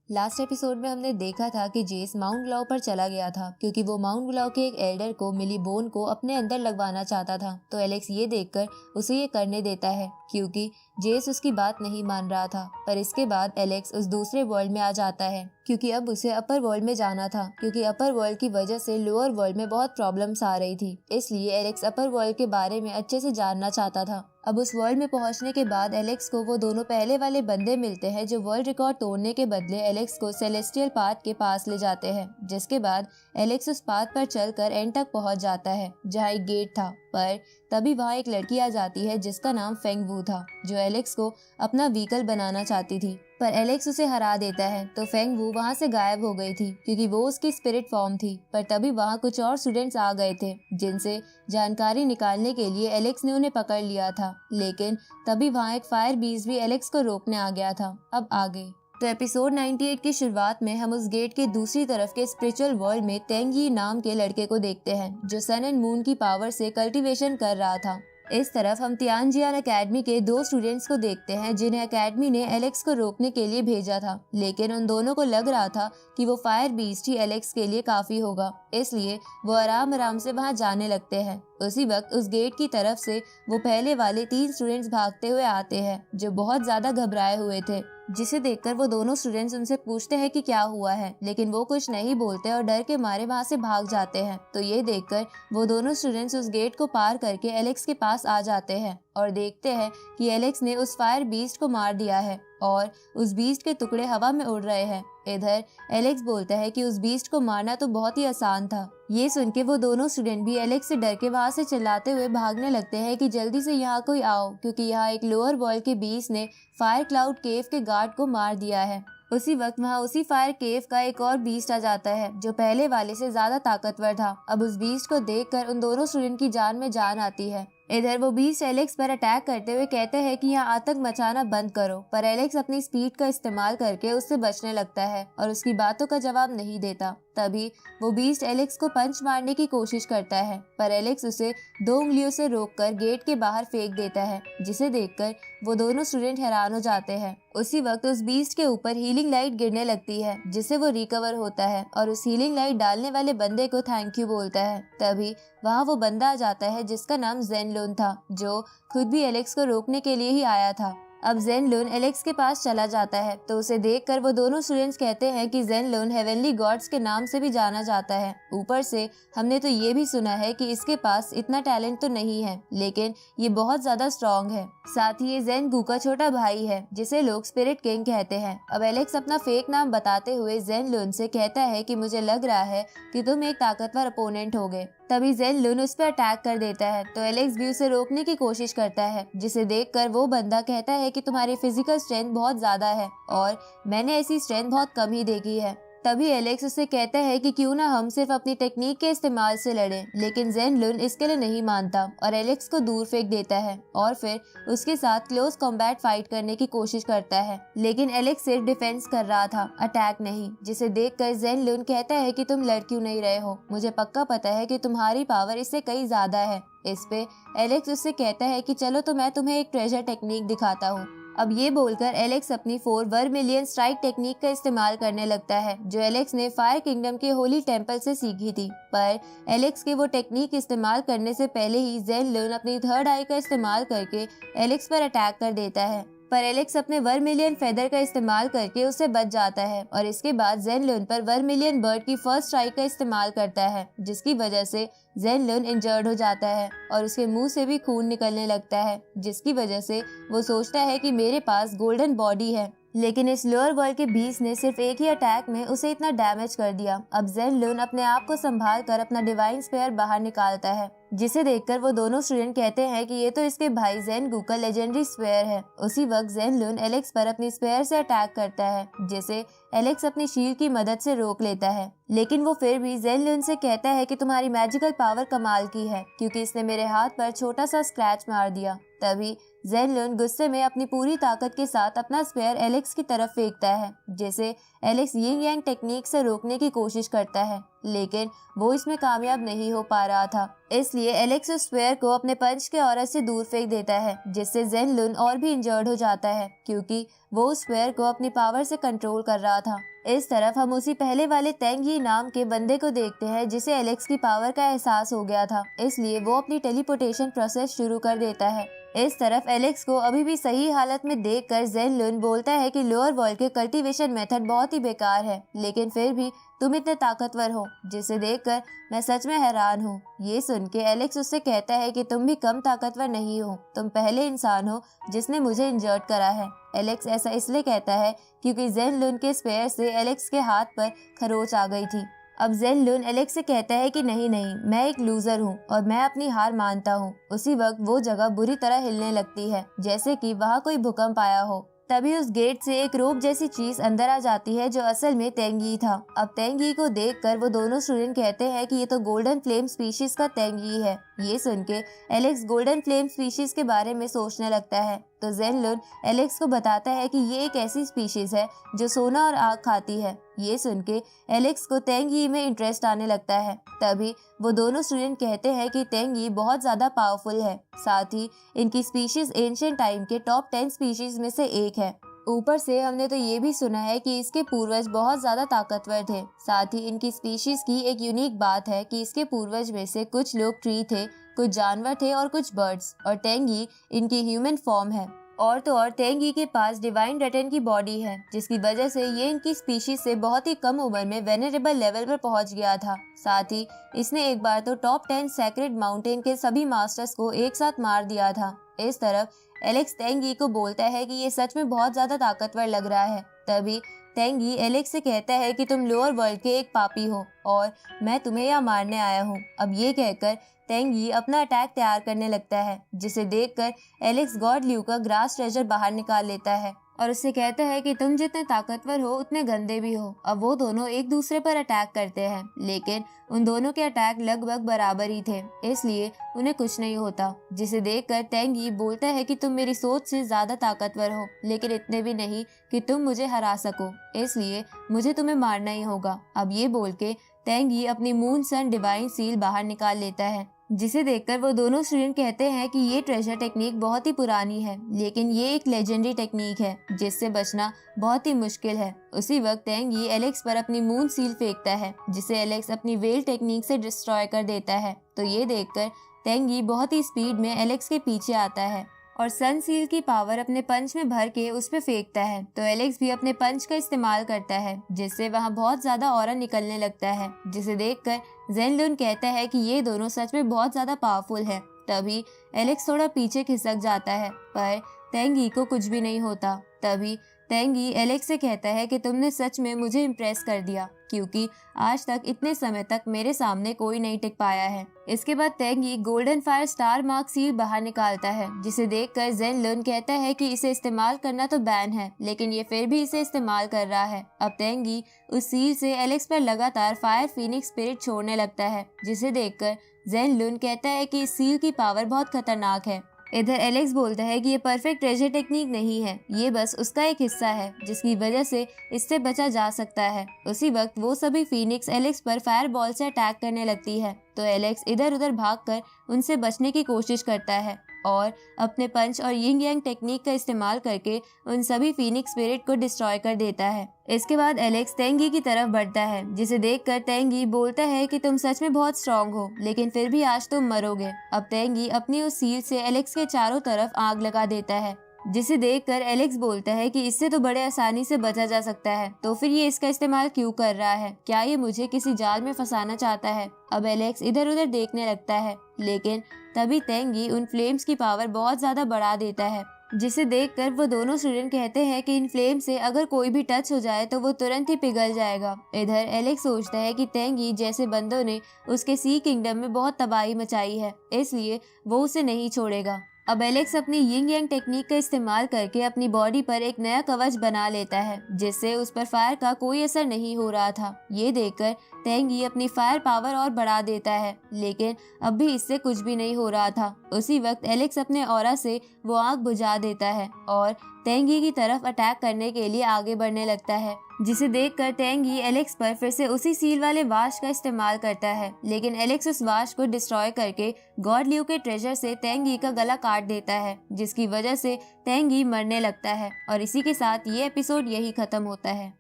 Last episode में हमने देखा था कि जेस माउंट ग्लाउ पर चला गया था क्योंकि वो माउंट ग्लाउ के एक एल्डर को मिली बोन को अपने अंदर लगवाना चाहता था। तो एलेक्स ये देखकर उसे ये करने देता है क्योंकि जेस उसकी बात नहीं मान रहा था। पर इसके बाद एलेक्स उस दूसरे वर्ल्ड में आ जाता है क्योंकि अब उसे अपर वर्ल्ड में जाना था, क्योंकि अपर वर्ल्ड की वजह से लोअर वर्ल्ड में बहुत प्रॉब्लम्स आ रही थी। इसलिए एलेक्स अपर वर्ल्ड के बारे में अच्छे से जानना चाहता था। अब उस वर्ल्ड में पहुंचने के बाद एलेक्स को वो दोनों पहले वाले बंदे मिलते हैं जो वर्ल्ड रिकॉर्ड तोड़ने के बदले एलेक्स को सेलेस्टियल पाथ के पास ले जाते हैं। जिसके बाद एलेक्स उस पाथ पर चलकर एंड तक पहुंच जाता है जहां एक गेट था। पर तभी वहां एक लड़की आ जाती है जिसका नाम फेंग वू था, जो एलेक्स को अपना व्हीकल बनाना चाहती थी। पर एलेक्स उसे हरा देता है तो फेंग वू वहां से गायब हो गई थी क्योंकि वो उसकी स्पिरिट फॉर्म थी। पर तभी वहां कुछ और स्टूडेंट्स आ गए थे जिनसे जानकारी निकालने के लिए एलेक्स ने उन्हें पकड़ लिया था। लेकिन तभी वहां एक फायर बीस्ट भी एलेक्स को रोकने आ गया था। अब आगे तो एपिसोड 98 की शुरुआत में हम उस गेट के दूसरी तरफ के स्पिरिचुअल वर्ल्ड में तेंग यी नाम के लड़के को देखते हैं जो सन एंड मून की पावर से कल्टीवेशन कर रहा था। इस तरफ हम तियानजियान एकेडमी के दो स्टूडेंट्स को देखते हैं जिन्हें एकेडमी ने एलेक्स को रोकने के लिए भेजा था। लेकिन उन दोनों को लग रहा था कि वो फायर बीस्ट ही एलेक्स के लिए काफी होगा, इसलिए वो आराम आराम से वहां जाने लगते हैं। उसी वक्त उस गेट की तरफ से वो पहले वाले 3 स्टूडेंट्स भागते हुए आते हैं जो बहुत ज्यादा घबराए हुए थे, जिसे देखकर वो दोनों स्टूडेंट्स उनसे पूछते हैं कि क्या हुआ है। लेकिन वो कुछ नहीं बोलते और डर के मारे वहां से भाग जाते हैं। तो ये देखकर वो दोनों स्टूडेंट्स उस गेट को पार करके एलेक्स के पास आ जाते हैं और देखते हैं कि एलेक्स ने उस फायर बीस्ट को मार दिया है और उस बीस्ट के टुकड़े हवा में उड़ रहे हैं। इधर एलेक्स बोलता है कि उस बीस्ट को मारना तो बहुत ही आसान था। ये सुन के वो दोनों स्टूडेंट भी एलेक्स से डर के वहां से चिल्लाते हुए भागने लगते हैं कि जल्दी से यहाँ कोई आओ, क्योंकि यहाँ एक लोअर वर्ल्ड के बीस्ट ने फायर क्लाउड केव के गार्ड को मार दिया है। उसी वक्त वहाँ उसी फायर केव का एक और बीस्ट आ जाता है जो पहले वाले से ज्यादा ताकतवर था। अब उस बीस्ट को देखकर उन दोनों स्टूडेंट की जान में जान आती है। इधर वो बीस्ट एलेक्स पर अटैक करते हुए कहते हैं कि यहाँ आतंक मचाना बंद करो, पर एलेक्स अपनी स्पीड का इस्तेमाल करके उससे बचने लगता है और उसकी बातों का जवाब नहीं देता। तभी वो बीस्ट एलेक्स को पंच मारने की कोशिश करता है, पर एलेक्स उसे 2 उंगलियों से रोककर गेट के बाहर फेंक देता है, जिसे देखकर वो दोनों स्टूडेंट हैरान हो जाते हैं। उसी वक्त उस बीस्ट के ऊपर हीलिंग लाइट गिरने लगती है जिससे वो रिकवर होता है और उस हीलिंग लाइट डालने वाले बंदे को थैंक यू बोलता है। तभी वहाँ वो बंदा आ जाता है जिसका नाम जेन लुन था, जो खुद भी एलेक्स को रोकने के लिए ही आया था। अब जेन लुन एलेक्स के पास चला जाता है तो उसे देखकर वो दोनों स्टूडेंट्स कहते हैं कि जेन लुन हेवनली गॉड्स के नाम से भी जाना जाता है। ऊपर से हमने तो ये भी सुना है कि इसके पास इतना टैलेंट तो नहीं है, लेकिन ये बहुत ज्यादा स्ट्रॉन्ग है। साथ ही ये जेन गू का छोटा भाई है जिसे लोग स्पिरिट किंग कहते हैं। अब एलेक्स अपना फेक नाम बताते हुए जेन लुन से कहता है कि मुझे लग रहा है कि तुम एक ताकतवर अपोनेंट होगे। तभी जेन लुन उस पर अटैक कर देता है तो एलेक्स भी उसे रोकने की कोशिश करता है, जिसे देखकर वो बंदा कहता है कि तुम्हारी फिजिकल स्ट्रेंथ बहुत ज्यादा है और मैंने ऐसी स्ट्रेंथ बहुत कम ही देखी है। तभी एलेक्स उससे कहता है कि क्यों ना हम सिर्फ अपनी टेक्निक के इस्तेमाल से लड़ें, लेकिन जेन लुन इसके लिए नहीं मानता और एलेक्स को दूर फेंक देता है और फिर उसके साथ क्लोज कॉम्बैट फाइट करने की कोशिश करता है। लेकिन एलेक्स सिर्फ डिफेंस कर रहा था, अटैक नहीं, जिसे देखकर जेन लुन कहता है कि तुम लड़ क्यों नहीं रहे हो, मुझे पक्का पता है कि तुम्हारी पावर इससे कई ज्यादा है। इस पे एलेक्स उससे कहता है कि चलो तो मैं तुम्हें एक ट्रेजर टेक्निक दिखाता हूँ। अब ये बोलकर एलेक्स अपनी 4 वर्मिलियन स्ट्राइक टेक्निक का इस्तेमाल करने लगता है जो एलेक्स ने फायर किंगडम के होली टेम्पल से सीखी थी। पर एलेक्स के वो टेक्निक इस्तेमाल करने से पहले ही जेन लुन अपनी थर्ड आई का इस्तेमाल करके एलेक्स पर अटैक कर देता है, पर एलेक्स अपने वर्मिलियन फेदर का इस्तेमाल करके उससे बच जाता है और इसके बाद जेन लुन पर वर्मिलियन बर्ड की फर्स्ट स्ट्राइक का इस्तेमाल करता है, जिसकी वजह से जेन लुन इंजर्ड हो जाता है और उसके मुंह से भी खून निकलने लगता है, जिसकी वजह से वो सोचता है कि मेरे पास गोल्डन बॉडी है। लेकिन इस लोअर वर्ल्ड के बीस्ट ने सिर्फ एक ही अटैक में उसे इतना डैमेज कर दिया। अब जेन लुन अपने आप को संभाल कर अपना डिवाइन स्पेयर बाहर निकालता है, जिसे देखकर वो दोनों स्टूडेंट कहते हैं कि ये तो इसके भाई जेन गू का लेजेंडरी स्पेयर है। उसी वक्त जेन लुन एलेक्स पर अपनी स्पेयर से अटैक करता है, जिसे एलेक्स अपनी शील्ड की मदद से रोक लेता है। लेकिन वो फिर भी जेन लुन से कहता है कि तुम्हारी मैजिकल पावर कमाल की है, क्योंकि इसने मेरे हाथ पर छोटा सा स्क्रैच मार दिया। तभी जेन लुन गुस्से में अपनी पूरी ताकत के साथ अपना स्पेयर एलेक्स की तरफ फेंकता है, जिसे एलेक्स यिंग यांग टेक्निक से रोकने की कोशिश करता है, लेकिन वो इसमें कामयाब नहीं हो पा रहा था। इसलिए एलेक्स उस स्पेयर को अपने पंच के औरत से दूर फेंक देता है, जिससे जेन लुन और भी इंजर्ड हो जाता है, क्योंकि वो उस स्पेयर को अपनी पावर से कंट्रोल कर रहा था। इस तरफ हम उसी पहले वाले तेंग यी नाम के बंदे को देखते हैं जिसे एलेक्स की पावर का एहसास हो गया था, इसलिए वो अपनी टेलीपोर्टेशन प्रोसेस शुरू कर देता है। इस तरफ एलेक्स को अभी भी सही हालत में देखकर ज़ेन लुन बोलता है कि लोअर वर्ल्ड के कल्टीवेशन मेथड बहुत ही बेकार है, लेकिन फिर भी तुम इतने ताकतवर हो, जिसे देखकर मैं सच में हैरान हूँ। ये सुन के एलेक्स उससे कहता है कि तुम भी कम ताकतवर नहीं हो, तुम पहले इंसान हो जिसने मुझे इंजर्ड करा है। एलेक्स ऐसा इसलिए कहता है क्योंकि ज़ेन लुन के स्पेयर से एलेक्स के हाथ पर खरोच आ गई थी। अब ज़ेन लुन एलेक्स से कहता है कि नहीं, मैं एक लूजर हूँ और मैं अपनी हार मानता हूँ। उसी वक्त वो जगह बुरी तरह हिलने लगती है, जैसे कि वहाँ कोई भूकंप आया हो। तभी उस गेट से एक रोप जैसी चीज अंदर आ जाती है जो असल में तेंग यी था। अब तेंग यी को देखकर वो दोनों स्टूडेंट कहते हैं कि ये तो गोल्डन फ्लेम स्पीशीज का तेंग यी है। ये सुन के एलेक्स गोल्डन फ्लेम स्पीशीज के बारे में सोचने लगता है, तो ज़ेन लुन एलेक्स को बताता है कि ये एक ऐसी स्पीशीज है जो सोना और आग खाती है। ये सुन के एलेक्स को तेंग यी में इंटरेस्ट आने लगता है। तभी वो दोनों स्टूडेंट कहते हैं कि तेंग यी बहुत ज्यादा पावरफुल है, साथ ही इनकी स्पीशीज एंशिएंट टाइम के टॉप 10 स्पीशीज में से एक है। ऊपर से हमने तो ये भी सुना है कि इसके पूर्वज बहुत ज्यादा ताकतवर थे। साथ ही इनकी स्पीशीज की एक यूनिक बात है कि इसके पूर्वज में से कुछ लोग ट्री थे, कुछ जानवर थे और कुछ बर्ड्स, और तेंग यी इनकी ह्यूमन फॉर्म है। और तो और तेंग यी के पास डिवाइन रेटन की बॉडी है, जिसकी वजह से ये इनकी स्पीशीज से बहुत ही कम उम्र में वेनरेबल लेवल पर पहुंच गया था। साथ ही इसने एक बार तो टॉप 10 सैक्रेड माउंटेन के सभी मास्टर्स को एक साथ मार दिया था। इस तरफ एलेक्स तेंग यी को बोलता है कि ये सच में बहुत ज्यादा ताकतवर लग रहा है। तभी तेंग यी एलेक्स से कहता है कि तुम लोअर वर्ल्ड के एक पापी हो और मैं तुम्हें यहाँ मारने आया हूँ। अब ये कहकर तेंग यी अपना अटैक तैयार करने लगता है, जिसे देखकर एलेक्स गॉड ल्यू का ग्रास ट्रेजर बाहर निकाल लेता है और उससे कहता है कि तुम जितने ताकतवर हो उतने गंदे भी हो। अब वो दोनों एक दूसरे पर अटैक करते हैं, लेकिन उन दोनों के अटैक लगभग बराबर ही थे, इसलिए उन्हें कुछ नहीं होता। जिसे देखकर तेंग यी बोलता है कि तुम मेरी सोच से ज्यादा ताकतवर हो, लेकिन इतने भी नहीं कि तुम मुझे हरा सको, इसलिए मुझे तुम्हें मारना ही होगा। अब ये बोल के तेंग यी अपनी मून सन डिवाइन सील बाहर निकाल लेता है, जिसे देखकर वो दोनों स्टूडेंट कहते हैं कि ये ट्रेजर टेक्निक बहुत ही पुरानी है, लेकिन ये एक लेजेंडरी टेक्निक है जिससे बचना बहुत ही मुश्किल है। उसी वक्त तेंग यी एलेक्स पर अपनी मून सील फेंकता है, जिसे एलेक्स अपनी वेल टेक्निक से डिस्ट्रॉय कर देता है। तो ये देखकर तेंग यी बहुत ही स्पीड में एलेक्स के पीछे आता है और सन सील की पावर अपने पंच में भर के उस पे फेंकता है। तो एलेक्स भी अपने पंच का इस्तेमाल करता है, जिससे वहाँ बहुत ज्यादा ऑरा निकलने लगता है, जिसे देखकर ज़ेन लुन कहता है कि ये दोनों सच में बहुत ज्यादा पावरफुल है। तभी एलेक्स थोड़ा पीछे खिसक जाता है, पर तेंग यी को कुछ भी नहीं होता। तभी तेंग यी एलेक्स से कहता है कि तुमने सच में मुझे इम्प्रेस कर दिया, क्योंकि आज तक इतने समय तक मेरे सामने कोई नहीं टिक पाया है। इसके बाद तेंग यी golden fire star mark seal बाहर निकालता है, जिसे देखकर ज़ेन लुन कहता है कि इसे इस्तेमाल करना तो बैन है, लेकिन ये फिर भी इसे इस्तेमाल कर रहा है। अब तेंग यी उस सील से एलेक्स पर लगातार फायर फीनिक्स स्पिरिट छोड़ने लगता है, जिसे देखकर ज़ेन लुन कहता है कि इस सील की पावर बहुत खतरनाक है। इधर एलेक्स बोलता है कि ये परफेक्ट ट्रेजर टेक्निक नहीं है, ये बस उसका एक हिस्सा है जिसकी वजह से इससे बचा जा सकता है। उसी वक्त वो सभी फीनिक्स एलेक्स पर फायर बॉल से अटैक करने लगती है, तो एलेक्स इधर उधर भागकर उनसे बचने की कोशिश करता है और अपने पंच और यिंग यांग टेक्निक का इस्तेमाल करके उन सभी फीनिक्स स्पिरिट को डिस्ट्रॉय कर देता है। इसके बाद एलेक्स तेंग यी की तरफ बढ़ता है, जिसे देखकर तेंग यी बोलता है कि तुम सच में बहुत स्ट्रांग हो, लेकिन फिर भी आज तुम मरोगे। अब तेंग यी अपनी उस सील से एलेक्स के चारों तरफ आग लगा देता है, जिसे देखकर एलेक्स बोलता है कि इससे तो बड़े आसानी से बचा जा सकता है, तो फिर ये इसका इस्तेमाल क्यों कर रहा है? क्या ये मुझे किसी जाल में फंसाना चाहता है? अब एलेक्स इधर उधर देखने लगता है, लेकिन तभी तेंग यी उन फ्लेम्स की पावर बहुत ज्यादा बढ़ा देता है, जिसे देखकर वो दोनों स्टूडेंट कहते हैं कि इन फ्लेम से अगर कोई भी टच हो जाए तो वो तुरंत ही पिघल जाएगा। इधर एलेक्स सोचता है कि तेंग यी जैसे बंदों ने उसके सी किंगडम में बहुत तबाही मचाई है, इसलिए वो उसे नहीं छोड़ेगा। अब एलेक्स अपनी यिंग यांग टेक्निक का इस्तेमाल करके अपनी बॉडी पर एक नया कवच बना लेता है, जिससे उस पर फायर का कोई असर नहीं हो रहा था। ये देखकर तेंग यी अपनी फायर पावर और बढ़ा देता है, लेकिन अब भी इससे कुछ भी नहीं हो रहा था। उसी वक्त एलेक्स अपने ऑरा से वो आग बुझा देता है और तेंग यी की तरफ अटैक करने के लिए आगे बढ़ने लगता है, जिसे देखकर तेंग यी एलेक्स पर फिर से उसी सील वाले वाश का इस्तेमाल करता है, लेकिन एलेक्स उस वाश को डिस्ट्रॉय करके गॉड ल्यू के ट्रेजर से तेंग यी का गला काट देता है, जिसकी वजह से तेंग यी मरने लगता है। और इसी के साथ ये एपिसोड यही खत्म होता है।